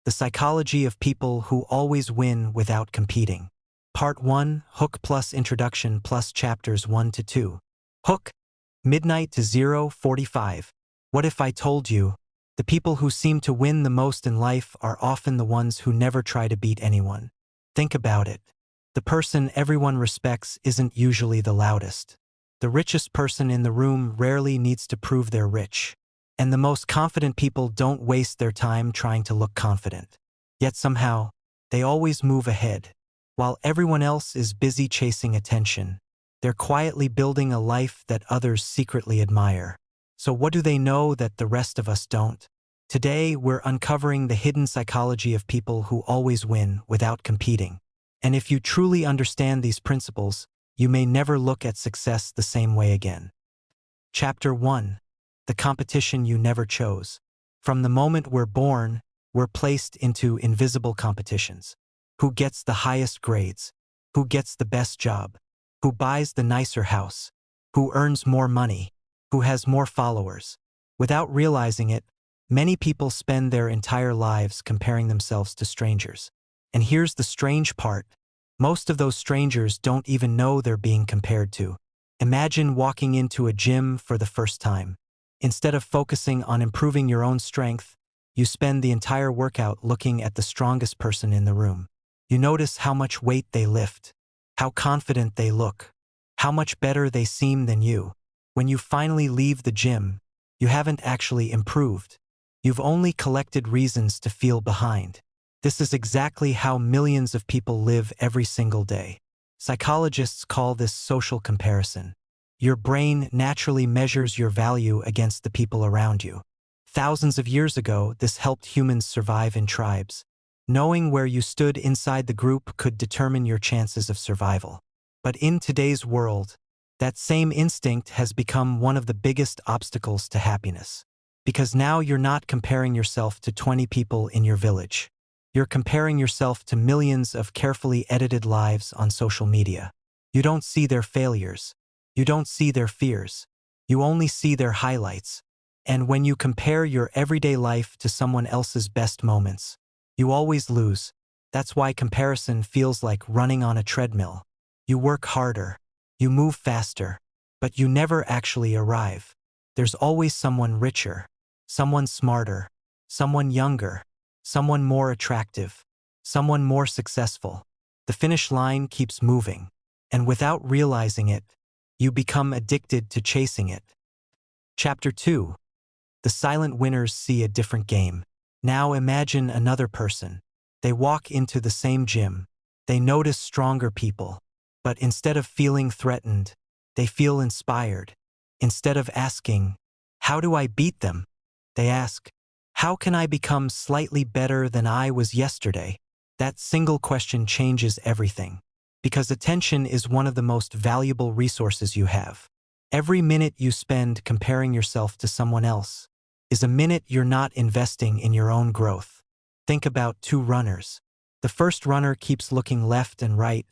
The Psychology of People Who Always Win Without Competing. Part 1, Hook plus Introduction plus Chapters 1 to 2. Hook, midnight to 0:45. What if I told you? The people who seem to win the most in life are often the ones who never try to beat anyone. Think about it. The person everyone respects isn't usually the loudest. The richest person in the room rarely needs to prove they're rich. And the most confident people don't waste their time trying to look confident. Yet somehow, they always move ahead. While everyone else is busy chasing attention, they're quietly building a life that others secretly admire. So what do they know that the rest of us don't? Today, we're uncovering the hidden psychology of people who always win without competing. And if you truly understand these principles, you may never look at success the same way again. Chapter 1. The competition you never chose. From the moment we're born, we're placed into invisible competitions. Who gets the highest grades? Who gets the best job? Who buys the nicer house? Who earns more money? Who has more followers? Without realizing it, many people spend their entire lives comparing themselves to strangers. And here's the strange part. Most of those strangers don't even know they're being compared to. Imagine walking into a gym for the first time. Instead of focusing on improving your own strength, you spend the entire workout looking at the strongest person in the room. You notice how much weight they lift, how confident they look, how much better they seem than you. When you finally leave the gym, you haven't actually improved. You've only collected reasons to feel behind. This is exactly how millions of people live every single day. Psychologists call this social comparison. Your brain naturally measures your value against the people around you. Thousands of years ago, this helped humans survive in tribes. Knowing where you stood inside the group could determine your chances of survival. But in today's world, that same instinct has become one of the biggest obstacles to happiness. Because now you're not comparing yourself to 20 people in your village. You're comparing yourself to millions of carefully edited lives on social media. You don't see their failures. You don't see their fears. You only see their highlights. And when you compare your everyday life to someone else's best moments, you always lose. That's why comparison feels like running on a treadmill. You work harder. You move faster. But you never actually arrive. There's always someone richer, someone smarter, someone younger, someone more attractive, someone more successful. The finish line keeps moving. And without realizing it, you become addicted to chasing it. Chapter 2. The silent winners see a different game. Now imagine another person. They walk into the same gym. They notice stronger people. But instead of feeling threatened, they feel inspired. Instead of asking, "How do I beat them?" they ask, "How can I become slightly better than I was yesterday?" That single question changes everything. Because attention is one of the most valuable resources you have. Every minute you spend comparing yourself to someone else is a minute you're not investing in your own growth. Think about two runners. The first runner keeps looking left and right,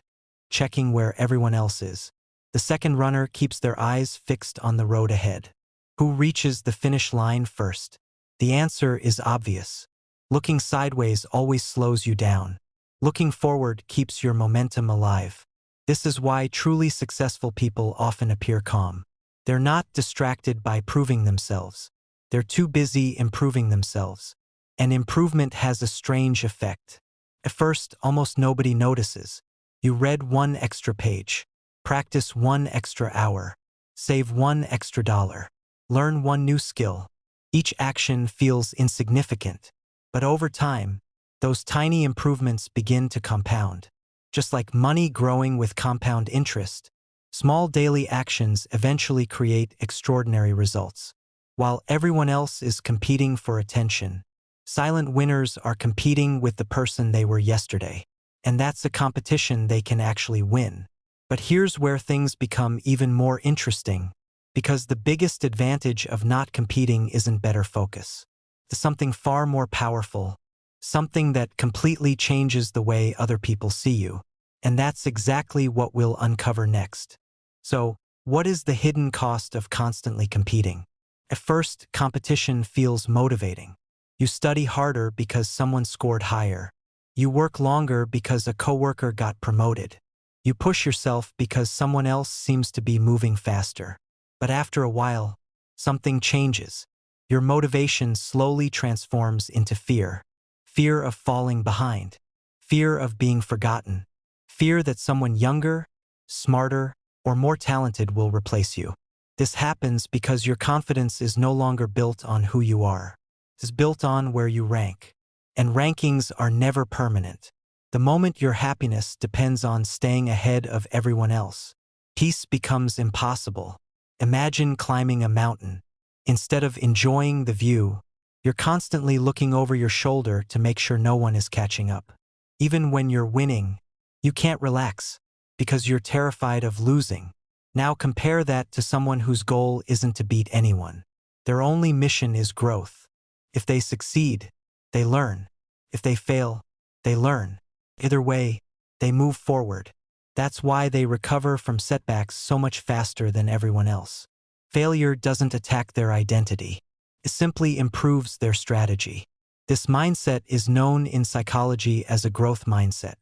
checking where everyone else is. The second runner keeps their eyes fixed on the road ahead. Who reaches the finish line first? The answer is obvious. Looking sideways always slows you down. Looking forward keeps your momentum alive. This is why truly successful people often appear calm. They're not distracted by proving themselves. They're too busy improving themselves. And improvement has a strange effect. At first, almost nobody notices. You read one extra page, practice one extra hour, save one extra dollar, learn one new skill. Each action feels insignificant, but over time, those tiny improvements begin to compound. Just like money growing with compound interest, small daily actions eventually create extraordinary results. While everyone else is competing for attention, silent winners are competing with the person they were yesterday. And that's a competition they can actually win. But here's where things become even more interesting, because the biggest advantage of not competing isn't better focus. It's something far more powerful, something that completely changes the way other people see you. And that's exactly what we'll uncover next. So, what is the hidden cost of constantly competing? At first, competition feels motivating. You study harder because someone scored higher. You work longer because a coworker got promoted. You push yourself because someone else seems to be moving faster. But after a while, something changes. Your motivation slowly transforms into fear. Fear of falling behind. Fear of being forgotten. Fear that someone younger, smarter, or more talented will replace you. This happens because your confidence is no longer built on who you are. It is built on where you rank. And rankings are never permanent. The moment your happiness depends on staying ahead of everyone else, peace becomes impossible. Imagine climbing a mountain. Instead of enjoying the view, you're constantly looking over your shoulder to make sure no one is catching up. Even when you're winning, you can't relax because you're terrified of losing. Now compare that to someone whose goal isn't to beat anyone. Their only mission is growth. If they succeed, they learn. If they fail, they learn. Either way, they move forward. That's why they recover from setbacks so much faster than everyone else. Failure doesn't attack their identity. It simply improves their strategy. This mindset is known in psychology as a growth mindset.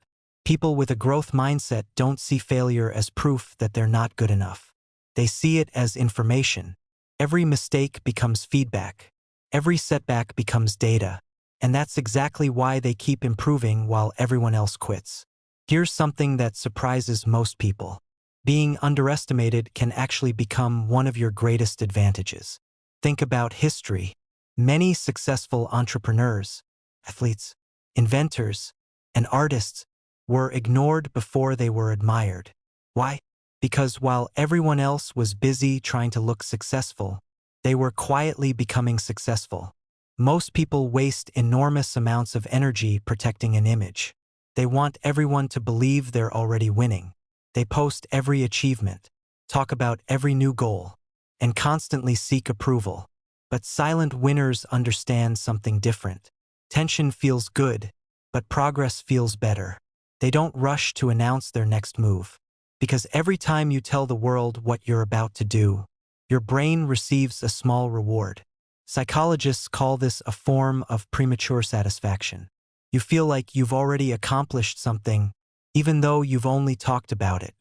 People with a growth mindset don't see failure as proof that they're not good enough. They see it as information. Every mistake becomes feedback. Every setback becomes data. And that's exactly why they keep improving while everyone else quits. Here's something that surprises most people. Being underestimated can actually become one of your greatest advantages. Think about history. Many successful entrepreneurs, athletes, inventors, and artists were ignored before they were admired. Why? Because while everyone else was busy trying to look successful, they were quietly becoming successful. Most people waste enormous amounts of energy protecting an image. They want everyone to believe they're already winning. They post every achievement, talk about every new goal, and constantly seek approval. But silent winners understand something different. Tension feels good, but progress feels better. They don't rush to announce their next move, because every time you tell the world what you're about to do, your brain receives a small reward. Psychologists call this a form of premature satisfaction. You feel like you've already accomplished something, even though you've only talked about it.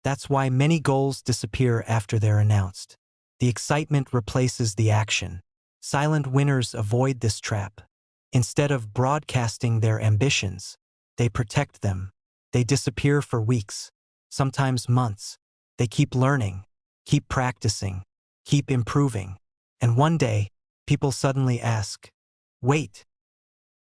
That's why many goals disappear after they're announced. The excitement replaces the action. Silent winners avoid this trap. Instead of broadcasting their ambitions, they protect them. They disappear for weeks, sometimes months. They keep learning, keep practicing, keep improving. And one day, people suddenly ask, wait,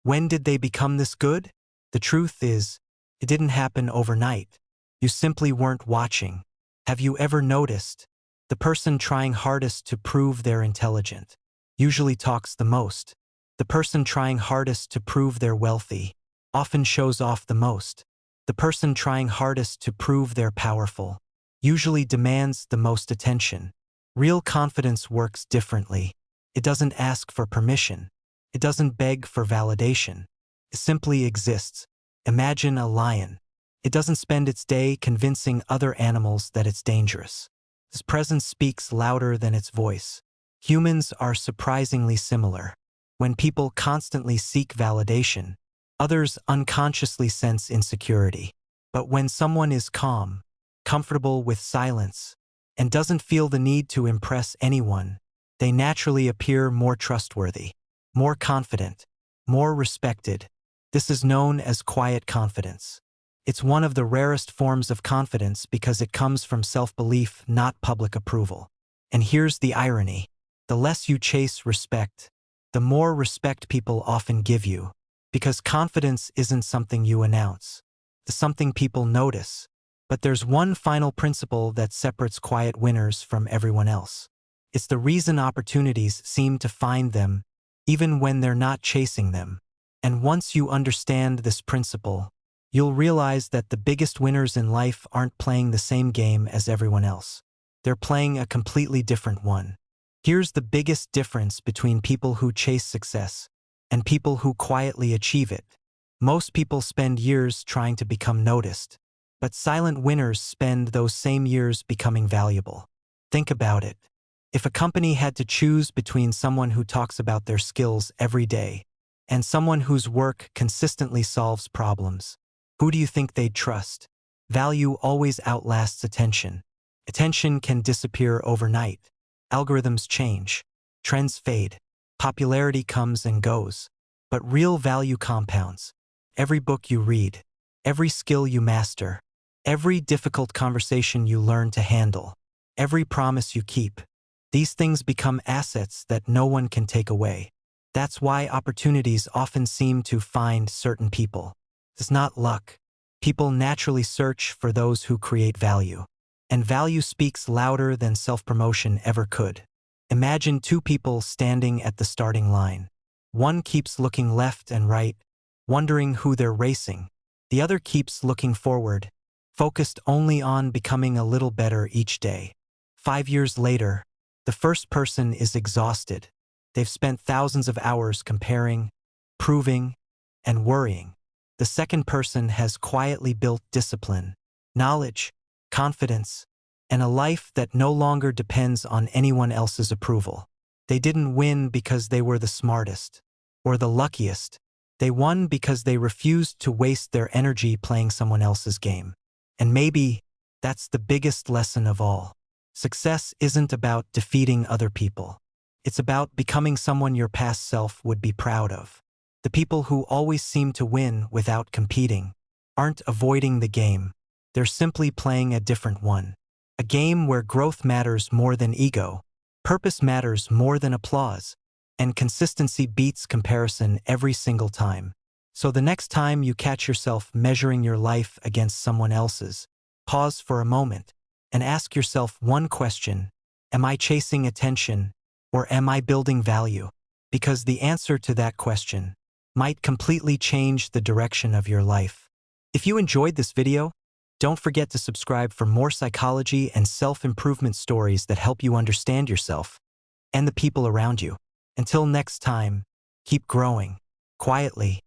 when did they become this good? The truth is, it didn't happen overnight. You simply weren't watching. Have you ever noticed? The person trying hardest to prove they're intelligent usually talks the most. The person trying hardest to prove they're wealthy often shows off the most. The person trying hardest to prove they're powerful usually demands the most attention. Real confidence works differently. It doesn't ask for permission. It doesn't beg for validation. It simply exists. Imagine a lion. It doesn't spend its day convincing other animals that it's dangerous. Its presence speaks louder than its voice. Humans are surprisingly similar. When people constantly seek validation, others unconsciously sense insecurity. But when someone is calm, comfortable with silence, and doesn't feel the need to impress anyone, they naturally appear more trustworthy, more confident, more respected. This is known as quiet confidence. It's one of the rarest forms of confidence because it comes from self-belief, not public approval. And here's the irony. The less you chase respect, the more respect people often give you. Because confidence isn't something you announce. It's something people notice. But there's one final principle that separates quiet winners from everyone else. It's the reason opportunities seem to find them, even when they're not chasing them. And once you understand this principle, you'll realize that the biggest winners in life aren't playing the same game as everyone else. They're playing a completely different one. Here's the biggest difference between people who chase success and people who quietly achieve it. Most people spend years trying to become noticed, but silent winners spend those same years becoming valuable. Think about it. If a company had to choose between someone who talks about their skills every day and someone whose work consistently solves problems. Who do you think they'd trust? Value always outlasts attention. Attention can disappear overnight. Algorithms change. Trends fade. Popularity comes and goes. But real value compounds. Every book you read, every skill you master, every difficult conversation you learn to handle, every promise you keep. These things become assets that no one can take away. That's why opportunities often seem to find certain people. It's not luck. People naturally search for those who create value. And value speaks louder than self-promotion ever could. Imagine two people standing at the starting line. One keeps looking left and right, wondering who they're racing. The other keeps looking forward, focused only on becoming a little better each day. 5 years later, the first person is exhausted. They've spent thousands of hours comparing, proving, and worrying. The second person has quietly built discipline, knowledge, confidence, and a life that no longer depends on anyone else's approval. They didn't win because they were the smartest or the luckiest. They won because they refused to waste their energy playing someone else's game. And maybe that's the biggest lesson of all. Success isn't about defeating other people. It's about becoming someone your past self would be proud of. The people who always seem to win without competing aren't avoiding the game. They're simply playing a different one. A game where growth matters more than ego, purpose matters more than applause, and consistency beats comparison every single time. So the next time you catch yourself measuring your life against someone else's, pause for a moment and ask yourself one question: am I chasing attention or am I building value? Because the answer to that question might completely change the direction of your life. If you enjoyed this video, don't forget to subscribe for more psychology and self-improvement stories that help you understand yourself and the people around you. Until next time, keep growing quietly